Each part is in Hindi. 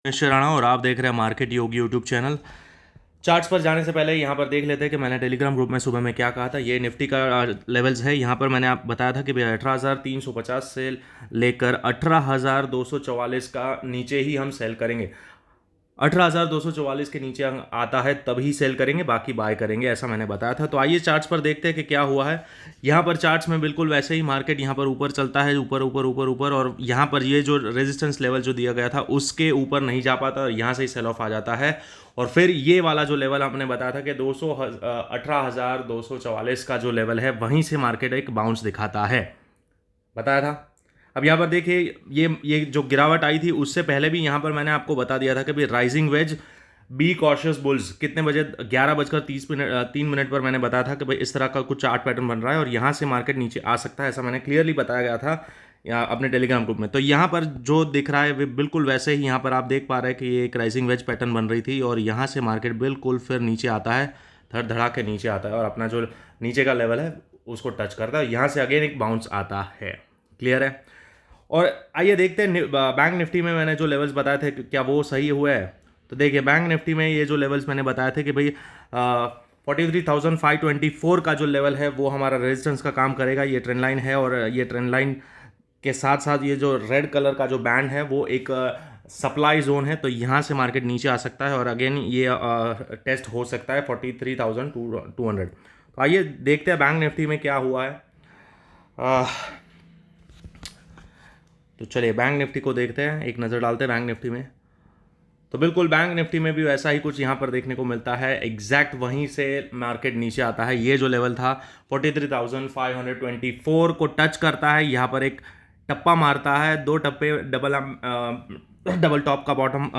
मिस्टर राणा और आप देख रहे हैं मार्केट योगी यूट्यूब चैनल। चार्ट्स पर जाने से पहले यहाँ पर देख लेते हैं कि मैंने टेलीग्राम ग्रुप में सुबह में क्या कहा था। ये निफ्टी का लेवल्स है। यहाँ पर मैंने आप बताया था कि भाई 18,350 से लेकर 18,244 का नीचे ही हम सेल करेंगे। 18,244 के नीचे आता है तभी सेल करेंगे, बाकी बाय करेंगे, ऐसा मैंने बताया था। तो आइए चार्ट्स पर देखते हैं कि क्या हुआ है। यहाँ पर चार्ट्स में बिल्कुल वैसे ही मार्केट यहाँ पर ऊपर चलता है, ऊपर ऊपर ऊपर ऊपर, और यहाँ पर ये जो रेजिस्टेंस लेवल जो दिया गया था उसके ऊपर नहीं जा पाता और यहाँ से ही सेल ऑफ आ जाता है। और फिर ये वाला जो लेवल आपने बताया था कि 18,244 का जो लेवल है वहीं से मार्केट एक बाउंस दिखाता है, बताया था। अब यहाँ पर देखिए ये जो गिरावट आई थी उससे पहले भी यहाँ पर मैंने आपको बता दिया था कि भाई rising veg be cautious bulls कितने बजे 11:30 पर मैंने बताया था कि भाई इस तरह का कुछ चार्ट पैटर्न बन रहा है और यहाँ से मार्केट नीचे आ सकता है, ऐसा मैंने क्लियरली बताया गया था यहाँ अपने टेलीग्राम ग्रुप में। तो यहाँ पर जो दिख रहा है वे बिल्कुल वैसे ही यहाँ पर आप देख पा रहे हैं कि ये एक राइजिंग वेज पैटर्न बन रही थी और यहाँ से मार्केट बिल्कुल फिर नीचे आता है, धड़ धड़ा के नीचे आता है और अपना जो नीचे का लेवल है उसको टच करता है। यहाँ से अगेन एक बाउंस आता है। क्लियर है। और आइए देखते हैं बैंक निफ्टी में मैंने जो लेवल्स बताए थे क्या वो सही हुआ है। तो देखिए बैंक निफ्टी में ये जो लेवल्स मैंने बताए थे कि भाई 43,524 का जो लेवल है वो हमारा रेजिस्टेंस का काम करेगा। ये ट्रेंड लाइन है और ये ट्रेंड लाइन के साथ साथ ये जो रेड कलर का जो बैंड है वो एक सप्लाई जोन है। तो यहाँ से मार्केट नीचे आ सकता है और अगेन ये टेस्ट हो सकता है 43,200। तो आइए देखते हैं बैंक निफ्टी में क्या हुआ है। तो चलिए बैंक निफ्टी को देखते हैं, एक नज़र डालते हैं बैंक निफ्टी में। तो बिल्कुल बैंक निफ्टी में भी वैसा ही कुछ यहाँ पर देखने को मिलता है। एग्जैक्ट वहीं से मार्केट नीचे आता है। ये जो लेवल था 43,524 को टच करता है, यहाँ पर एक टप्पा मारता है, दो टप्पे डबल टॉप का बॉटम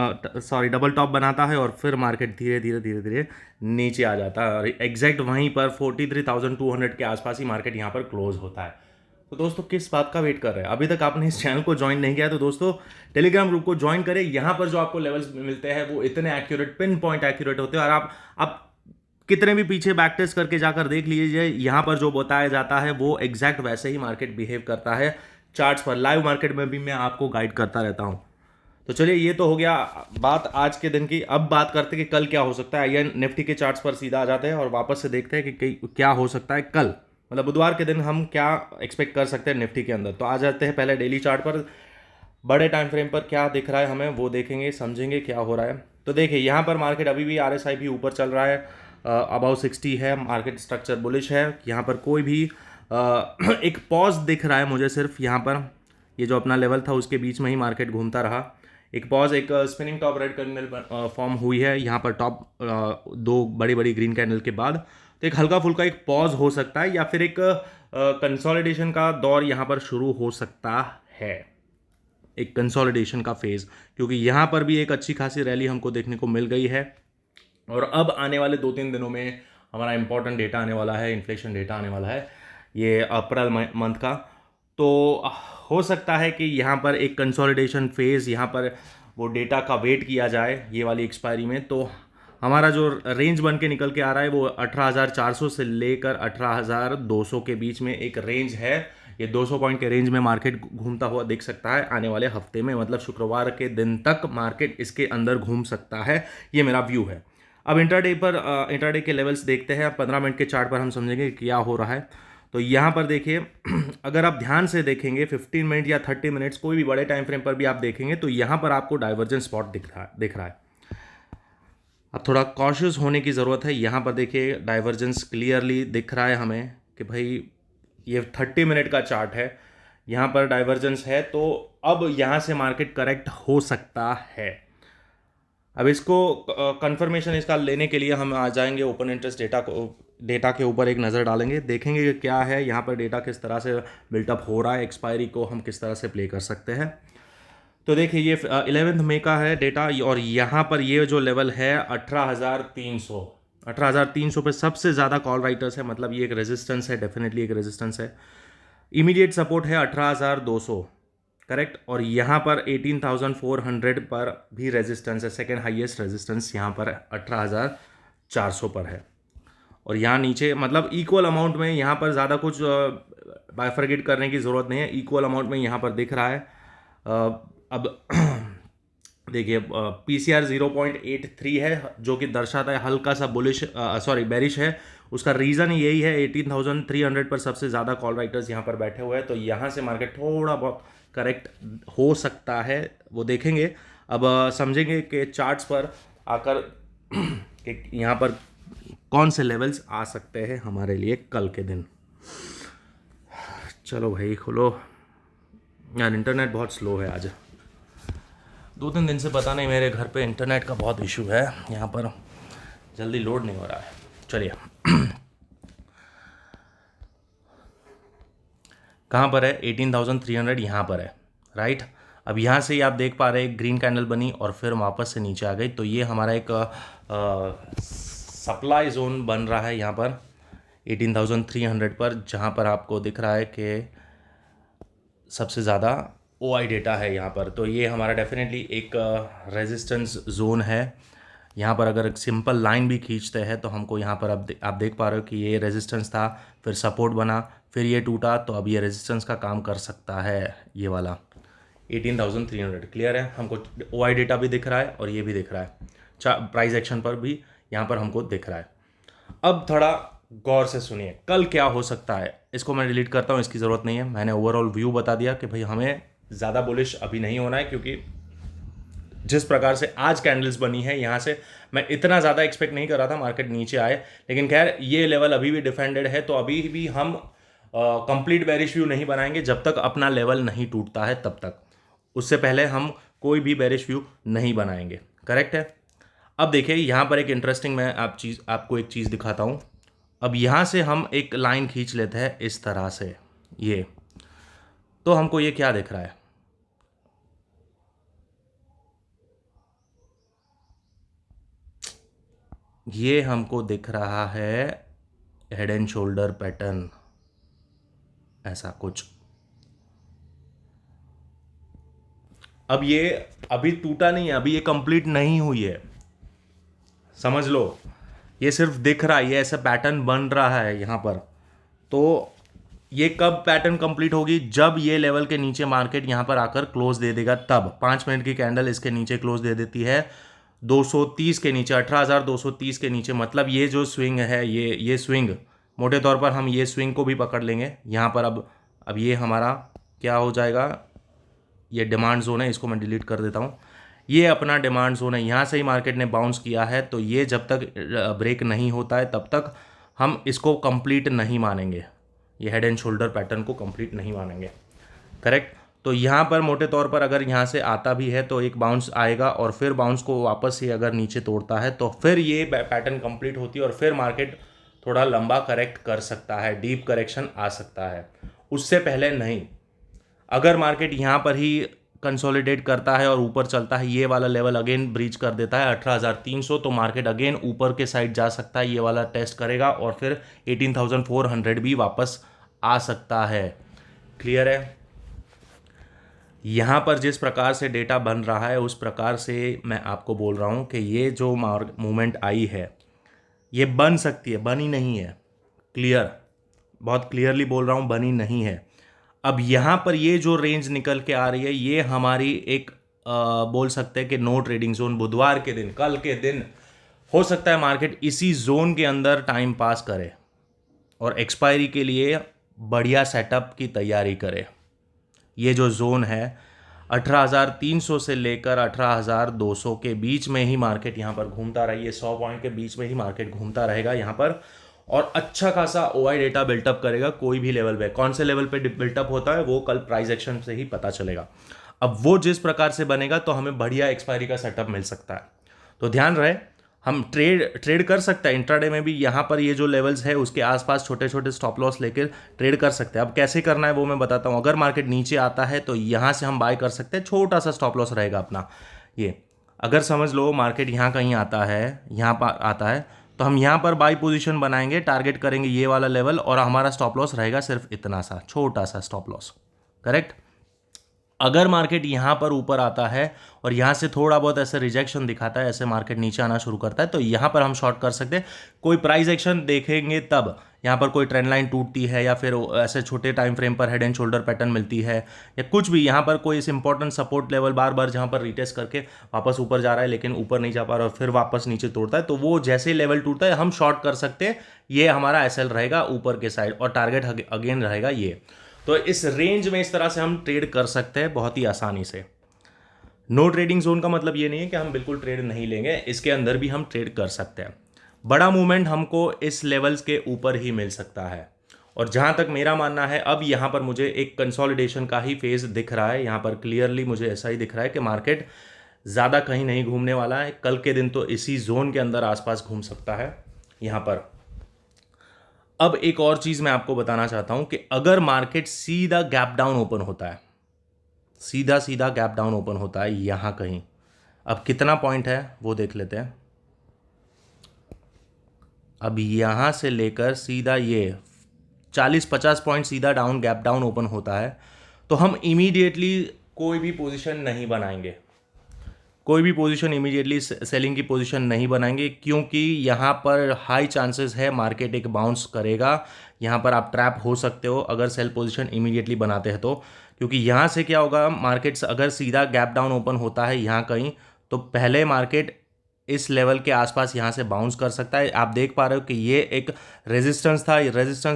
डबल टॉप बनाता है और फिर मार्केट धीरे धीरे धीरे धीरे नीचे आ जाता है और एग्जैक्ट वहीं पर 43,200 के आसपास ही मार्केट यहाँ पर क्लोज होता है। तो दोस्तों किस बात का वेट कर रहे हैं? अभी तक आपने इस चैनल को ज्वाइन नहीं किया तो दोस्तों टेलीग्राम ग्रुप को ज्वाइन करें। यहाँ पर जो आपको लेवल्स मिलते हैं वो इतने एक्यूरेट, पिन पॉइंट एक्यूरेट होते हैं और आप कितने भी पीछे बैक टेस्ट करके जाकर देख लीजिए, यहाँ पर जो बताया जाता है वो एग्जैक्ट वैसे ही मार्केट बिहेव करता है। चार्ट्स पर लाइव मार्केट में भी मैं आपको गाइड करता रहता हूँ। तो चलिए ये तो हो गया बात आज के दिन की। अब बात करते हैं कि कल क्या हो सकता है। आइए निफ्टी के चार्ट्स पर सीधा आ जाते हैं और वापस से देखते हैं कि क्या हो सकता है कल, मतलब बुधवार के दिन हम क्या एक्सपेक्ट कर सकते हैं निफ्टी के अंदर। तो आ जाते हैं पहले डेली चार्ट पर। बड़े टाइम फ्रेम पर क्या दिख रहा है हमें वो देखेंगे, समझेंगे क्या हो रहा है। तो देखिए यहाँ पर मार्केट अभी भी RSI भी ऊपर चल रहा है, अबाउ 60 है, मार्केट स्ट्रक्चर बुलिश है। यहाँ पर कोई भी एक पॉज दिख रहा है मुझे सिर्फ यहाँ पर। ये जो अपना लेवल था उसके बीच में ही मार्केट घूमता रहा। एक पॉज, एक spinning top red candle form हुई है यहाँ पर टॉप दो बड़ी बड़ी ग्रीन कैंडल के बाद। तो एक हल्का फुल्का एक पॉज हो सकता है या फिर एक कंसोलिडेशन का दौर यहाँ पर शुरू हो सकता है, एक कंसोलिडेशन का फेज, क्योंकि यहाँ पर भी एक अच्छी खासी रैली हमको देखने को मिल गई है। और अब आने वाले 2-3 दिनों में हमारा इंपॉर्टेंट डेटा आने वाला है, इन्फ्लेशन डेटा आने वाला है ये अप्रैल मंथ का। तो हो सकता है कि यहाँ पर एक कंसोलिडेशन फेज़, यहाँ पर वो डेटा का वेट किया जाए ये वाली एक्सपायरी में। तो हमारा जो रेंज बन के निकल के आ रहा है वो 18,400 से लेकर 18,200 के बीच में एक रेंज है। ये 200 पॉइंट के रेंज में मार्केट घूमता हुआ दिख सकता है आने वाले हफ्ते में, मतलब शुक्रवार के दिन तक मार्केट इसके अंदर घूम सकता है, ये मेरा व्यू है। अब इंट्राडे के लेवल्स देखते हैं। 15 मिनट के चार्ट पर हम समझेंगे क्या हो रहा है। तो यहाँ पर देखिए अगर आप ध्यान से देखेंगे 15 मिनट या 30 मिनट्स कोई भी बड़े टाइम फ्रेम पर भी आप देखेंगे तो यहाँ पर आपको डाइवर्जेंट स्पॉट दिख रहा है। अब थोड़ा कॉशियस होने की ज़रूरत है। यहाँ पर देखिए डाइवर्जेंस क्लियरली दिख रहा है हमें कि भाई ये 30 मिनट का चार्ट है, यहाँ पर डाइवर्जेंस है। तो अब यहाँ से मार्केट करेक्ट हो सकता है। अब इसको कंफर्मेशन इसका लेने के लिए हम आ जाएंगे ओपन इंटरेस्ट डेटा के ऊपर एक नज़र डालेंगे, देखेंगे कि क्या है यहाँ पर डेटा, किस तरह से बिल्टअप हो रहा है, एक्सपायरी को हम किस तरह से प्ले कर सकते हैं। तो देखिए ये 11 मई का है डेटा और यहाँ पर ये जो लेवल है 18,300 पे सबसे ज़्यादा कॉल राइटर्स है, मतलब ये एक रेजिस्टेंस है, डेफिनेटली एक रेजिस्टेंस है। इमीडिएट सपोर्ट है 18,200, करेक्ट। और यहाँ पर 18,400 पर भी रेजिस्टेंस है, सेकेंड हाईएस्ट रेजिस्टेंस यहाँ पर 18,400 पर है। और यहाँ नीचे मतलब इक्वल अमाउंट में, यहाँ पर ज़्यादा कुछ बाइफरगेट करने की ज़रूरत नहीं है, इक्वल अमाउंट में यहाँ पर दिख रहा है। अब देखिए पीसीआर 0.83 है, जो कि दर्शाता है हल्का सा बुलिश बेरिश है। उसका रीज़न यही है 18,300 पर सबसे ज़्यादा कॉल राइटर्स यहाँ पर बैठे हुए हैं, तो यहाँ से मार्केट थोड़ा बहुत करेक्ट हो सकता है, वो देखेंगे। अब समझेंगे कि चार्ट्स पर आकर कि यहाँ पर कौन से लेवल्स आ सकते हैं हमारे लिए कल के दिन। चलो भाई खोलो यार, इंटरनेट बहुत स्लो है आज। 2-3 दिन से पता नहीं मेरे घर पे इंटरनेट का बहुत इशू है, यहाँ पर जल्दी लोड नहीं हो रहा है। चलिए कहाँ पर है 18,300 यहाँ पर है, राइट। अब यहाँ से ही आप देख पा रहे हैं ग्रीन कैंडल बनी और फिर वापस से नीचे आ गई, तो ये हमारा एक सप्लाई जोन बन रहा है यहाँ पर 18,300 पर, जहाँ पर आपको दिख रहा है कि सबसे ज़्यादा OI डेटा है यहाँ पर। तो ये हमारा डेफिनेटली एक रेजिस्टेंस जोन है। यहाँ पर अगर एक सिंपल लाइन भी खींचते हैं तो हमको यहाँ पर आप देख पा रहे हो कि ये रेजिस्टेंस था, फिर सपोर्ट बना, फिर ये टूटा, तो अब ये रेजिस्टेंस का काम कर सकता है ये वाला 18,300। क्लियर है, हमको OI डेटा भी दिख रहा है और ये भी दिख रहा है, प्राइस एक्शन पर भी यहाँ पर हमको दिख रहा है। अब थोड़ा गौर से सुनिए कल क्या हो सकता है। इसको मैं डिलीट करता हूँ, इसकी ज़रूरत नहीं है। मैंने ओवरऑल व्यू बता दिया कि भाई हमें ज़्यादा बुलिश अभी नहीं होना है, क्योंकि जिस प्रकार से आज कैंडल्स बनी है यहाँ से मैं इतना ज़्यादा एक्सपेक्ट नहीं कर रहा था मार्केट नीचे आए, लेकिन खैर ये लेवल अभी भी डिफेंडेड है, तो अभी भी हम कंप्लीट बेरिश व्यू नहीं बनाएंगे जब तक अपना लेवल नहीं टूटता है, तब तक। उससे पहले हम कोई भी बेरिश व्यू नहीं बनाएंगे, करेक्ट है। अब देखिए यहाँ पर एक इंटरेस्टिंग मैं आपको एक चीज़ दिखाता हूँ। अब यहाँ से हम एक लाइन खींच लेते हैं इस तरह से, ये तो हमको ये क्या दिख रहा है, ये हमको दिख रहा है हेड एंड शोल्डर पैटर्न, ऐसा कुछ। अब ये अभी टूटा नहीं है, अभी ये कंप्लीट नहीं हुई है, समझ लो। ये सिर्फ दिख रहा है, ये ऐसा पैटर्न बन रहा है यहाँ पर। तो ये कब पैटर्न कंप्लीट होगी, जब ये लेवल के नीचे मार्केट यहाँ पर आकर क्लोज दे देगा, तब 5 मिनट की कैंडल इसके नीचे क्लोज दे देती है 230 के नीचे, 18,230 के नीचे। मतलब ये जो स्विंग है, ये स्विंग मोटे तौर पर हम ये स्विंग को भी पकड़ लेंगे यहाँ पर। अब ये हमारा क्या हो जाएगा, ये डिमांड जोन है, इसको मैं डिलीट कर देता हूँ। ये अपना डिमांड जोन है, यहाँ से ही मार्केट ने बाउंस किया है, तो ये जब तक ब्रेक नहीं होता है तब तक हम इसको कंप्लीट नहीं मानेंगे, ये हेड एंड शोल्डर पैटर्न को कंप्लीट नहीं मानेंगे, करेक्ट। तो यहाँ पर मोटे तौर पर अगर यहाँ से आता भी है तो एक बाउंस आएगा, और फिर बाउंस को वापस से अगर नीचे तोड़ता है तो फिर ये पैटर्न कंप्लीट होती है, और फिर मार्केट थोड़ा लंबा करेक्ट कर सकता है, डीप करेक्शन आ सकता है, उससे पहले नहीं। अगर मार्केट यहाँ पर ही कंसोलिडेट करता है और ऊपर चलता है, ये वाला लेवल अगेन ब्रीच कर देता है 18,300, तो मार्केट अगेन ऊपर के साइड जा सकता है, ये वाला टेस्ट करेगा और फिर 18,400 भी वापस आ सकता है। क्लियर है। यहाँ पर जिस प्रकार से डेटा बन रहा है उस प्रकार से मैं आपको बोल रहा हूँ कि ये जो मूवमेंट आई है ये बन सकती है, बनी नहीं है। क्लियर, बहुत क्लियरली बोल रहा हूँ, बनी नहीं है। अब यहाँ पर ये जो रेंज निकल के आ रही है, ये हमारी एक बोल सकते हैं कि नो ट्रेडिंग जोन। बुधवार के दिन, कल के दिन हो सकता है मार्केट इसी जोन के अंदर टाइम पास करे और एक्सपायरी के लिए बढ़िया सेटअप की तैयारी करे। ये जो जोन है 18,300 से लेकर 18,200 के बीच में ही मार्केट यहाँ पर घूमता रही है, 100 पॉइंट के बीच में ही मार्केट घूमता रहेगा यहाँ पर, और अच्छा खासा OI डेटा बिल्टअप करेगा कोई भी लेवल पे। कौन से लेवल पे बिल्टअप होता है वो कल प्राइस एक्शन से ही पता चलेगा। अब वो जिस प्रकार से बनेगा तो हमें बढ़िया एक्सपायरी का सेटअप मिल सकता है। तो ध्यान रहे, हम ट्रेड कर सकते हैं इंट्राडे में भी, यहाँ पर ये जो लेवल्स है उसके आसपास छोटे छोटे स्टॉप लॉस लेकर ट्रेड कर सकते हैं। अब कैसे करना है वो मैं बताता हूँ। अगर मार्केट नीचे आता है तो यहाँ से हम बाय कर सकते हैं, छोटा सा स्टॉप लॉस रहेगा अपना। ये अगर समझ लो मार्केट यहाँ कहीं आता है, यहाँ पर आता है, तो हम यहाँ पर बाई पोजीशन बनाएंगे, टारगेट करेंगे ये वाला लेवल, और हमारा स्टॉप लॉस रहेगा सिर्फ इतना सा, छोटा सा स्टॉप लॉस, करेक्ट। अगर मार्केट यहाँ पर ऊपर आता है और यहाँ से थोड़ा बहुत ऐसे रिजेक्शन दिखाता है, ऐसे मार्केट नीचे आना शुरू करता है, तो यहाँ पर हम शॉर्ट कर सकते हैं। कोई प्राइस एक्शन देखेंगे तब, यहाँ पर कोई ट्रेंड लाइन टूटती है या फिर ऐसे छोटे टाइम फ्रेम पर हेड एंड शोल्डर पैटर्न मिलती है या कुछ भी, यहाँ पर कोई इस इंपॉर्टेंट सपोर्ट लेवल बार बार जहाँ पर रिटेस्ट करके वापस ऊपर जा रहा है लेकिन ऊपर नहीं जा पा रहा और फिर वापस नीचे तोड़ता है, तो वो जैसे ही लेवल टूटता है हम शॉर्ट कर सकते हैं। ये हमारा एसएल रहेगा ऊपर के साइड और टारगेट अगेन रहेगा ये। तो इस रेंज में इस तरह से हम ट्रेड कर सकते हैं बहुत ही आसानी से। नो ट्रेडिंग जोन का मतलब ये नहीं है कि हम बिल्कुल ट्रेड नहीं लेंगे, इसके अंदर भी हम ट्रेड कर सकते हैं। बड़ा मूवमेंट हमको इस लेवल्स के ऊपर ही मिल सकता है। और जहाँ तक मेरा मानना है, अब यहाँ पर मुझे एक कंसोलिडेशन का ही फेज दिख रहा है। यहाँ पर क्लियरली मुझे ऐसा ही दिख रहा है कि मार्केट ज़्यादा कहीं नहीं घूमने वाला है। कल के दिन तो इसी जोन के अंदर आसपास घूम सकता है यहाँ पर। अब एक और चीज़ मैं आपको बताना चाहता हूँ कि अगर मार्केट सीधा गैप डाउन ओपन होता है, सीधा सीधा गैप डाउन ओपन होता है यहाँ कहीं, अब कितना पॉइंट है वो देख लेते हैं। अब यहाँ से लेकर सीधा ये 40-50 पॉइंट सीधा डाउन गैप डाउन ओपन होता है, तो हम इमीडिएटली कोई भी पोजीशन नहीं बनाएंगे, कोई भी पोजीशन इमीडिएटली सेलिंग की पोजीशन नहीं बनाएंगे, क्योंकि यहाँ पर हाई चांसेस है मार्केट एक बाउंस करेगा। यहाँ पर आप ट्रैप हो सकते हो अगर सेल पोजीशन इमीडिएटली बनाते हैं तो, क्योंकि यहाँ से क्या होगा, मार्केट अगर सीधा गैप डाउन ओपन होता है यहाँ कहीं, तो पहले मार्केट इस लेवल के आसपास यहाँ से बाउंस कर सकता है। आप देख पा रहे हो कि ये एक रेजिस्टेंस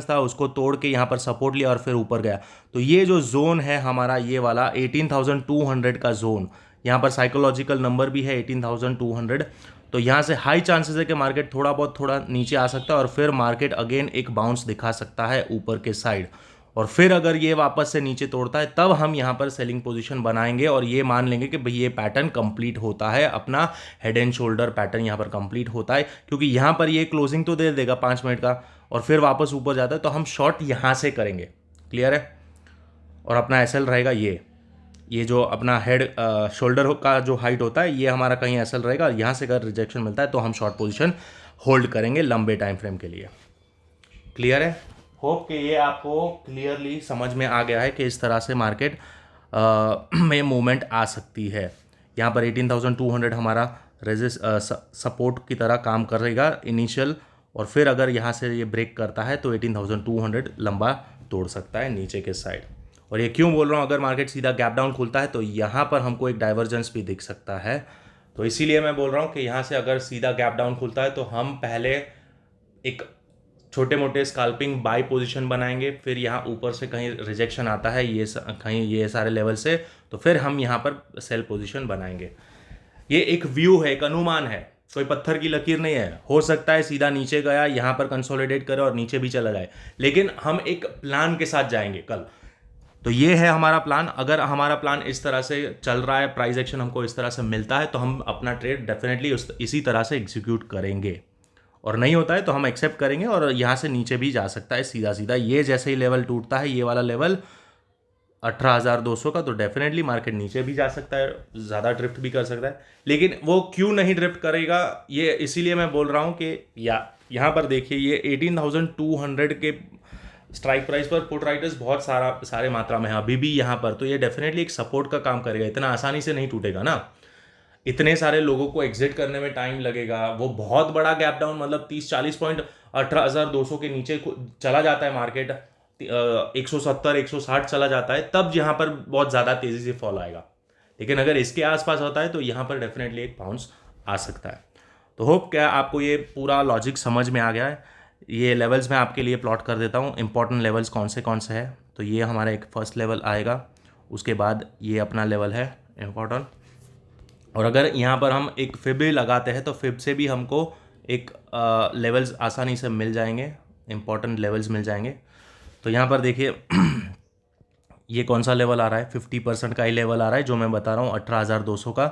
था, उसको तोड़ के यहाँ पर सपोर्ट लिया और फिर ऊपर गया। तो ये जो जोन है हमारा, ये वाला 18,200 का जोन, यहाँ पर साइकोलॉजिकल नंबर भी है 18,200। तो यहाँ से हाई चांसेस है कि मार्केट थोड़ा नीचे आ सकता है और फिर मार्केट अगेन एक बाउंस दिखा सकता है ऊपर के साइड। और फिर अगर ये वापस से नीचे तोड़ता है तब हम यहाँ पर सेलिंग पोजीशन बनाएंगे और ये मान लेंगे कि भाई ये पैटर्न कंप्लीट होता है, अपना हेड एंड शोल्डर पैटर्न यहाँ पर कंप्लीट होता है, क्योंकि यहाँ पर ये क्लोजिंग तो दे देगा 5 मिनट का और फिर वापस ऊपर जाता है, तो हम शॉर्ट यहाँ से करेंगे। क्लियर है? और अपना एसएल रहेगा ये जो अपना हेड शोल्डर का जो हाइट होता है, ये हमारा कहीं एसएल रहेगा। यहाँ से अगर रिजेक्शन मिलता है तो हम शॉर्ट पोजीशन होल्ड करेंगे लंबे टाइम फ्रेम के लिए। क्लियर है? होप कि ये आपको क्लियरली समझ में आ गया है कि इस तरह से मार्केट में मूवमेंट आ सकती है। यहाँ पर 18,200 हमारा सपोर्ट की तरह काम करेगा इनिशियल, और फिर अगर यहाँ से ये ब्रेक करता है तो 18,200 लंबा तोड़ सकता है नीचे के साइड। और ये क्यों बोल रहा हूँ, अगर मार्केट सीधा गैप डाउन खुलता है तो यहाँ पर हमको एक डाइवर्जेंस भी दिख सकता है। तो इसीलिए मैं बोल रहा हूँ कि यहाँ से अगर सीधा गैप डाउन खुलता है तो हम पहले एक छोटे मोटे स्काल्पिंग बाय पोजीशन बनाएंगे, फिर यहाँ ऊपर से कहीं रिजेक्शन आता है कहीं ये सारे लेवल से, तो फिर हम यहाँ पर सेल पोजीशन बनाएंगे। ये एक व्यू है, एक अनुमान है, कोई पत्थर की लकीर नहीं है। हो सकता है सीधा नीचे गया, यहाँ पर कंसोलिडेट करे और नीचे भी चला जाए, लेकिन हम एक प्लान के साथ जाएंगे कल। तो ये है हमारा प्लान। अगर हमारा प्लान इस तरह से चल रहा है, प्राइस एक्शन हमको इस तरह से मिलता है, तो हम अपना ट्रेड डेफिनेटली इसी तरह से एग्जीक्यूट करेंगे। और नहीं होता है तो हम एक्सेप्ट करेंगे और यहाँ से नीचे भी जा सकता है सीधा सीधा। ये जैसे ही लेवल टूटता है, ये वाला लेवल 18,200 का, तो डेफिनेटली मार्केट नीचे भी जा सकता है, ज़्यादा ड्रिफ्ट भी कर सकता है। लेकिन वो क्यों नहीं ड्रिफ्ट करेगा, ये इसीलिए मैं बोल रहा हूँ कि यहाँ पर देखिए, ये 18,200 के स्ट्राइक प्राइस पर पुट राइटर्स बहुत सारे मात्रा में है अभी भी यहाँ पर, तो ये डेफिनेटली एक सपोर्ट का काम करेगा। इतना आसानी से नहीं टूटेगा ना, इतने सारे लोगों को एग्जिट करने में टाइम लगेगा। वो बहुत बड़ा गैप डाउन, मतलब 30-40 पॉइंट 18,200 के नीचे चला जाता है मार्केट, 170-160 चला जाता है, तब यहाँ पर बहुत ज़्यादा तेज़ी से फॉल आएगा। लेकिन अगर इसके आसपास होता है तो यहाँ पर डेफिनेटली एक बाउंस आ सकता है। तो होप क्या आपको ये पूरा लॉजिक समझ में आ गया है। ये लेवल्स मैं आपके लिए प्लॉट कर देता हूँ, इंपॉर्टेंट लेवल्स कौन से है। तो ये हमारा एक फर्स्ट लेवल आएगा, उसके बाद ये अपना लेवल है इम्पॉर्टेंट। और अगर यहाँ पर हम एक फिब लगाते हैं तो फिब से भी हमको एक लेवल्स आसानी से मिल जाएंगे, इंपॉर्टेंट लेवल्स मिल जाएंगे। तो यहाँ पर देखिए ये कौन सा लेवल आ रहा है, 50% का ही लेवल आ रहा है जो मैं बता रहा हूँ, 18,200 का।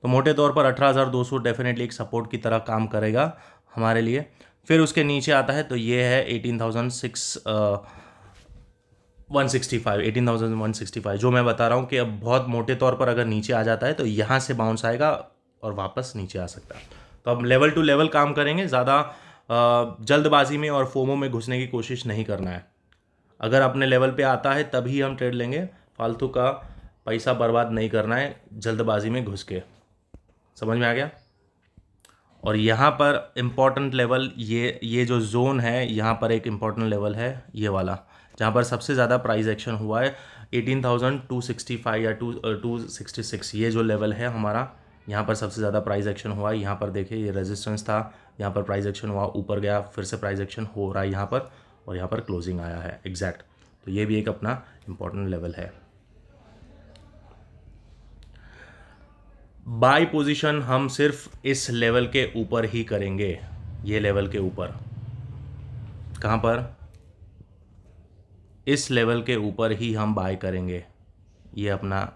तो मोटे तौर पर 18,200 डेफिनेटली एक सपोर्ट की तरह काम करेगा हमारे लिए। फिर उसके नीचे आता है तो ये है 18,165 जो मैं बता रहा हूँ कि अब बहुत मोटे तौर पर अगर नीचे आ जाता है तो यहाँ से बाउंस आएगा और वापस नीचे आ सकता है। तो अब लेवल टू लेवल काम करेंगे, ज़्यादा जल्दबाजी में और फोमो में घुसने की कोशिश नहीं करना है। अगर अपने लेवल पे आता है तभी हम ट्रेड लेंगे, फालतू का पैसा बर्बाद नहीं करना है जल्दबाजी में घुस के। समझ में आ गया? और यहाँ पर इम्पॉर्टेंट लेवल ये जो जोन है, यहाँ पर एक इम्पॉर्टेंट लेवल है ये वाला, जहाँ पर सबसे ज़्यादा प्राइस एक्शन हुआ है 18,265 या 266, ये जो लेवल है हमारा, यहाँ पर सबसे ज़्यादा प्राइस एक्शन हुआ है। यहाँ पर देखिए ये रेजिस्टेंस था, यहाँ पर प्राइस एक्शन हुआ, ऊपर गया, फिर से प्राइस एक्शन हो रहा है यहाँ पर, और यहाँ पर क्लोजिंग आया है एग्जैक्ट। तो ये भी एक अपना इम्पॉर्टेंट लेवल है। बाय पोजीशन हम सिर्फ इस लेवल के ऊपर ही करेंगे, ये लेवल के ऊपर, कहाँ पर, इस लेवल के ऊपर ही हम बाय करेंगे। ये अपना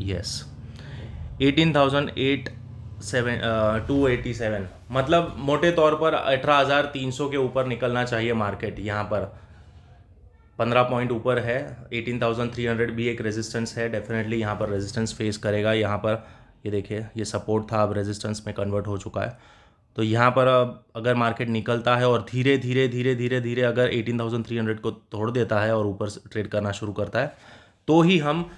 यस 18,287, मतलब मोटे तौर पर 18,300 के ऊपर निकलना चाहिए मार्केट। यहाँ पर 15 पॉइंट ऊपर है, 18,300 भी एक रेजिस्टेंस है, डेफिनेटली यहाँ पर रेजिस्टेंस फेस करेगा। यहाँ पर ये देखिए ये सपोर्ट था, अब रेजिस्टेंस में कन्वर्ट हो चुका है। तो यहाँ पर अब अगर मार्केट निकलता है और धीरे धीरे धीरे धीरे धीरे अगर 18,300 को तोड़ देता है और ऊपर ट्रेड करना शुरू करता है, तो ही हम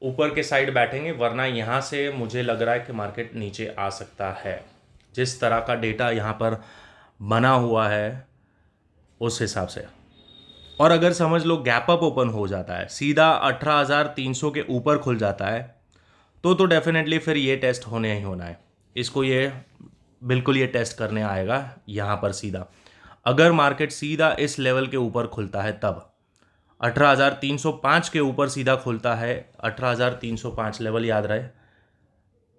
ऊपर के साइड बैठेंगे, वरना यहाँ से मुझे लग रहा है कि मार्केट नीचे आ सकता है। जिस तरह का डेटा यहाँ पर बना हुआ है उस हिसाब से, और अगर समझ लो गैप अप ओपन हो जाता है, सीधा 18,300 के ऊपर खुल जाता है, तो डेफिनेटली फिर ये टेस्ट होने ही होना है। इसको ये बिल्कुल ये टेस्ट करने आएगा यहाँ पर सीधा। अगर मार्केट सीधा इस लेवल के ऊपर खुलता है, तब 18,305 के ऊपर सीधा खुलता है, 18,305 लेवल याद रहे,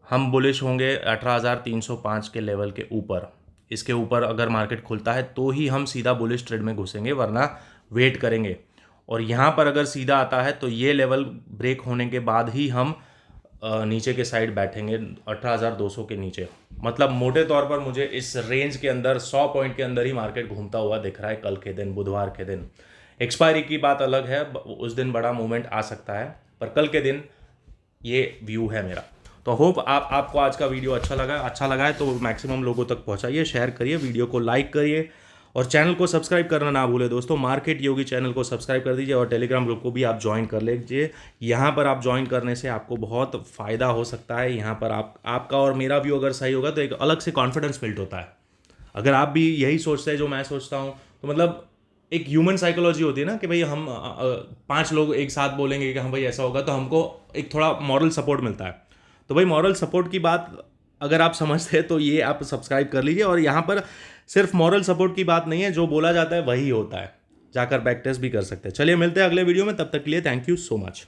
हम बुलिश होंगे 18,305 के लेवल के ऊपर। इसके ऊपर अगर मार्केट खुलता है तो ही हम सीधा बुलिश ट्रेड में घुसेंगे, वरना वेट करेंगे। और यहाँ पर अगर सीधा आता है तो ये लेवल ब्रेक होने के बाद ही हम नीचे के साइड बैठेंगे 18,200 के नीचे। मतलब मोटे तौर पर मुझे इस रेंज के अंदर 100 पॉइंट के अंदर ही मार्केट घूमता हुआ दिख रहा है कल के दिन, बुधवार के दिन। एक्सपायरी की बात अलग है, उस दिन बड़ा मूवमेंट आ सकता है, पर कल के दिन ये व्यू है मेरा। तो होप आपको आज का वीडियो अच्छा लगा है तो मैक्सिमम लोगों तक पहुंचाइए, शेयर करिए, वीडियो को लाइक करिए और चैनल को सब्सक्राइब करना ना भूले दोस्तों। मार्केट योगी चैनल को सब्सक्राइब कर दीजिए और टेलीग्राम ग्रुप को भी आप ज्वाइन कर लीजिए। यहाँ पर आप ज्वाइन करने से आपको बहुत फ़ायदा हो सकता है। यहाँ पर आपका और मेरा व्यू अगर सही होगा तो एक अलग से कॉन्फिडेंस बिल्ड होता है। अगर आप भी यही सोचते हैं जो मैं सोचता हूँ, तो मतलब एक ह्यूमन साइकोलॉजी होती है ना कि भाई हम 5 लोग एक साथ बोलेंगे कि हाँ भाई ऐसा होगा, तो हमको एक थोड़ा मॉरल सपोर्ट मिलता है। तो भाई मॉरल सपोर्ट की बात अगर आप समझते हैं तो ये आप सब्सक्राइब कर लीजिए। और यहाँ पर सिर्फ मॉरल सपोर्ट की बात नहीं है, जो बोला जाता है वही होता है, जाकर बैक टेस्ट भी कर सकते हैं। चलिए मिलते हैं अगले वीडियो में, तब तक के लिए थैंक यू सो मच।